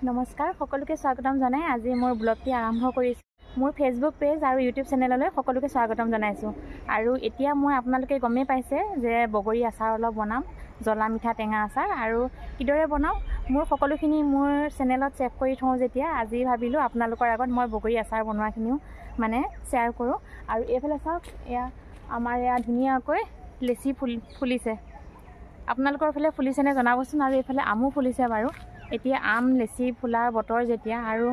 নমস্কাৰ সকলোকে স্বাগতম জনাই আজি মোৰ ব্লগটি আৰম্ভ কৰিছোঁ। মোৰ ফেচবুক পেজ আৰু ইউটিউব চেনেললৈ সকলোকে স্বাগতম জনাইছোঁ। আৰু এতিয়া মই আপোনালোকে গমেই পাইছে যে বগৰী আচাৰ অলপ বনাম, জ্বলা মিঠা টেঙা আচাৰ। আৰু কিদৰে বনাওঁ মোৰ সকলোখিনি মোৰ চেনেলত ছেভ কৰি থওঁ যেতিয়া আজি ভাবিলোঁ আপোনালোকৰ আগত মই বগৰী আচাৰ বনোৱাখিনিও মানে শ্বেয়াৰ কৰোঁ। আৰু এইফালে চাওক, এয়া আমাৰ এয়া ধুনীয়াকৈ লেচি ফুলিছে। আপোনালোকৰ ফালে ফুলিছেনে জনাবচোন। আৰু এইফালে আমো ফুলিছে বাৰু। এতিয়া আম লেচি ফুলাৰ বতৰ যেতিয়া, আৰু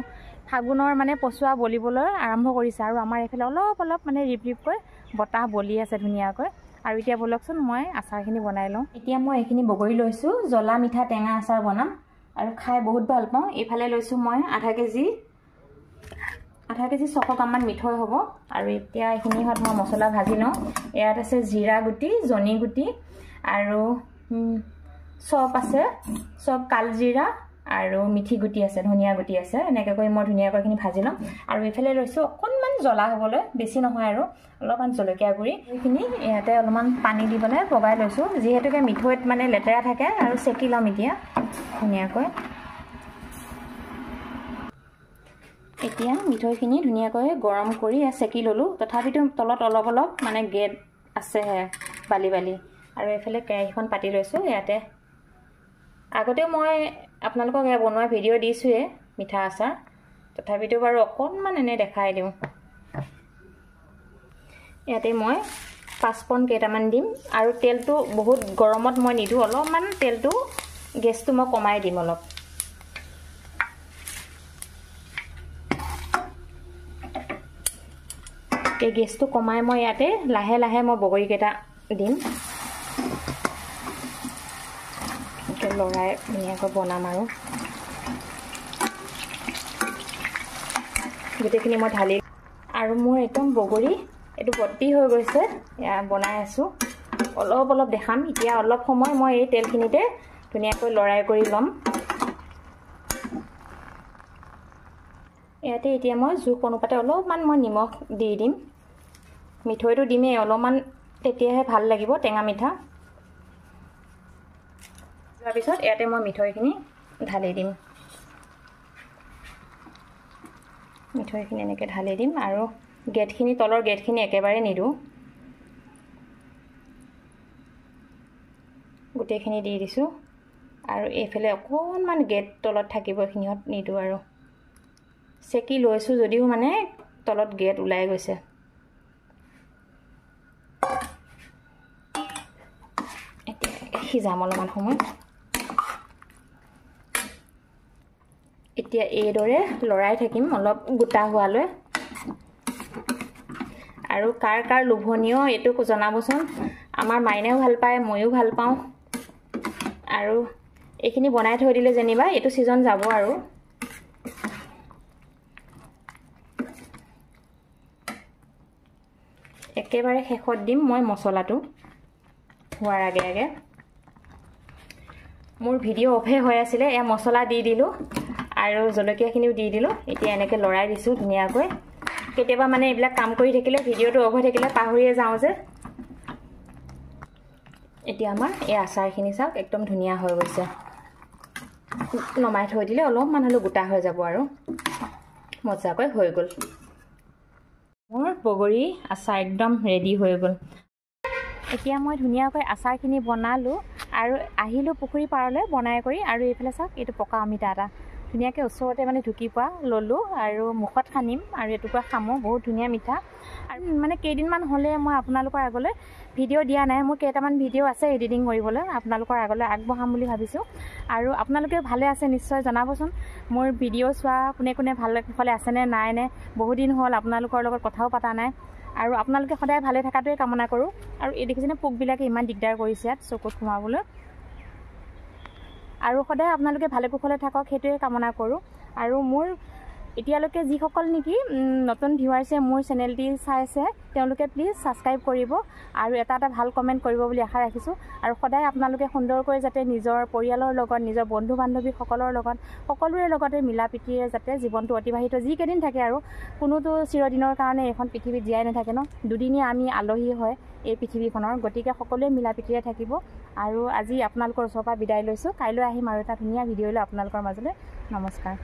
ফাগুনৰ মানে পচুৱা বলিবলৈ আৰম্ভ কৰিছে। আৰু আমাৰ এইফালে অলপ অলপ মানে ৰিপ ৰিপকৈ বতাহ বলি আছে ধুনীয়াকৈ। আৰু এতিয়া বলকচোন মই আচাৰখিনি বনাই লওঁ। এতিয়া মই এইখিনি বগৰী লৈছোঁ, জ্বলা মিঠা টেঙা আচাৰ বনাম আৰু খাই বহুত ভাল পাওঁ। এইফালে লৈছোঁ মই আধা কেজি 600 গ্ৰামমান মিঠৈ হ'ব। আৰু এতিয়া এইখিনি হত মই মছলা ভাজি লওঁ। ইয়াত আছে জিৰা গুটি, জনি গুটি আৰু চব আছে, চব কালজিৰা আৰু মিঠি গুটি আছে, ধনিয়া গুটি আছে। এনেকৈ কৰি মই ধুনীয়াকৈ এইখিনি ভাজি ল'ম। আৰু এইফালে লৈছোঁ অকণমান জ্বলা হ'বলৈ, বেছি নহয় আৰু অলপমান জলকীয়া গুড়ি। এইখিনি ইয়াতে অলপমান পানী দি পেলাই পগাই লৈছোঁ, যিহেতুকে মিঠৈত মানে লেতেৰা থাকে। আৰু চেকি ল'ম এতিয়া ধুনীয়াকৈ। এতিয়া মিঠৈখিনি ধুনীয়াকৈ গৰম কৰি চেকি ল'লোঁ। তথাপিতো তলত অলপ অলপ মানে গেট আছেহে, বালি বালি। আৰু এইফালে কেৰাহীখন পাতি লৈছোঁ। ইয়াতে আগতেও মই আপোনালোকক বনোৱা ভিডিঅ' দিছোঁৱে মিঠা আচাৰ, তথাপিতো বাৰু অকণমান এনেই দেখাই দিওঁ। ইয়াতে মই পাঁচপন কেইটামান দিম। আৰু তেলটো বহুত গৰমত মই নিদিওঁ, অলপমান তেলটো গেছটো মই কমাই দিম অলপ। এই গেছটো কমাই মই ইয়াতে লাহে লাহে মই বগৰীকেইটা দিম। লৰাই ধুনীয়াকৈ বনাম আৰু গোটেইখিনি মই ঢালি। আৰু মোৰ একদম বগৰী এইটো ভৰ্তি হৈ গৈছে। এয়া বনাই আছোঁ, অলপ অলপ দেখাম। এতিয়া অলপ সময় মই এই তেলখিনিতে ধুনীয়াকৈ লৰাই কৰি ল'ম। ইয়াতে এতিয়া মই জোখ অনুপাতে অলপমান মই নিমখ দি দিম। মিঠৈটো দিমেই অলপমান, তেতিয়াহে ভাল লাগিব টেঙা মিঠা। তাৰপিছত ইয়াতে মই মিঠৈখিনি ঢালি দিম। মিঠৈখিনি এনেকৈ ঢালি দিম। আৰু গেটখিনি, তলৰ গেটখিনি একেবাৰে নিদিওঁ, গোটেইখিনি দি দিছোঁ। আৰু এইফালে অকণমান গেট তলত থাকিব, এইখিনিত নিদিওঁ। আৰু চেকি লৈছোঁ যদিও মানে তলত গেট ওলাই গৈছে। এতিয়া সিজাম অলপমান সময়। এতিয়া এইদৰে লৰাই থাকিম অলপ গোটা হোৱালৈ। আৰু কাৰ কাৰ লোভনীয় এইটো জনাবচোন। আমাৰ মাইনাও ভাল পায়, ময়ো ভাল পাওঁ। আৰু এইখিনি বনাই থৈ দিলে যেনিবা এইটো ছিজন যাব। আৰু একেবাৰে শেষত দিম মই মছলাটো হোৱাৰ আগে আগে। মোৰ ভিডিঅ' অফে হৈ আছিলে, এয়া মছলা দি দিলোঁ আৰু জলকীয়াখিনিও দি দিলোঁ। এতিয়া এনেকৈ লৰাই দিছোঁ ধুনীয়াকৈ। কেতিয়াবা মানে এইবিলাক কাম কৰি থাকিলে ভিডিঅ'টো অফ হৈ থাকিলে পাহৰিয়ে যাওঁ যে। এতিয়া আমাৰ এই আচাৰখিনি চাওক একদম ধুনীয়া হৈ গৈছে। নমাই থৈ দিলে অলপমান হ'লেও গোটা হৈ যাব আৰু মজাকৈ হৈ গ'ল। মোৰ বগৰী আচাৰ একদম ৰেডি হৈ গ'ল। এতিয়া মই ধুনীয়াকৈ আচাৰখিনি বনালোঁ আৰু আহিলোঁ পুখুৰী পাৰলৈ বনাই কৰি। আৰু এইফালে চাওক, এইটো পকা অমিতা এটা ধুনীয়াকৈ ওচৰতে মানে ঢুকি পোৱা ল'লোঁ আৰু মুখত সানিম। আৰু এটুকুৰা খামো, বহুত ধুনীয়া মিঠা। আৰু মানে কেইদিনমান হ'লে মই আপোনালোকৰ আগলৈ ভিডিঅ' দিয়া নাই। মোৰ কেইটামান ভিডিঅ' আছে এডিটিং কৰিবলৈ, আপোনালোকৰ আগলৈ আগবঢ়াম বুলি ভাবিছোঁ। আৰু আপোনালোকে ভালে আছে নিশ্চয় জনাবচোন। মোৰ ভিডিঅ' চোৱা কোনে কোনে ভালে কুশলে আছেনে নাইনে, বহুত দিন হ'ল আপোনালোকৰ লগত কথাও পতা নাই। আৰু আপোনালোকে সদায় ভালে থকাটোৱে কামনা কৰোঁ। আৰু এই দেখিছেনে পোকবিলাকে ইমান দিগদাৰ কৰিছে ইয়াত চকুত সোমাবলৈ। আৰু সদায় আপোনালোকে ভালে কুশলে থাকক সেইটোৱে কামনা কৰোঁ। আৰু মোৰ এতিয়ালৈকে যিসকল নেকি নতুন ভিউৱাৰ্ছে মোৰ চেনেলটি চাইছে তেওঁলোকে প্লিজ ছাবস্ক্ৰাইব কৰিব আৰু এটা ভাল কমেণ্ট কৰিব বুলি আশা ৰাখিছোঁ। আৰু সদায় আপোনালোকে সুন্দৰকৈ যাতে নিজৰ পৰিয়ালৰ লগত, নিজৰ বন্ধু বান্ধৱীসকলৰ লগত, সকলোৰে লগতে মিলা প্ৰীতিৰে যাতে জীৱনটো অতিবাহিত যিকেইদিন থাকে আৰু কোনোতো চিৰদিনৰ কাৰণে এইখন পৃথিৱীত জীয়াই নাথাকে ন, দুদিনীয়া আমি আলহী হয় এই পৃথিৱীখনৰ। গতিকে সকলোৱে মিলা প্ৰীতিৰে থাকিব। আৰু আজি আপোনালোকৰ ওচৰৰ পৰা বিদায় লৈছোঁ। কাইলৈ আহিম আৰু এটা ধুনীয়া ভিডিঅ' লৈ আপোনালোকৰ মাজলৈ। নমস্কাৰ।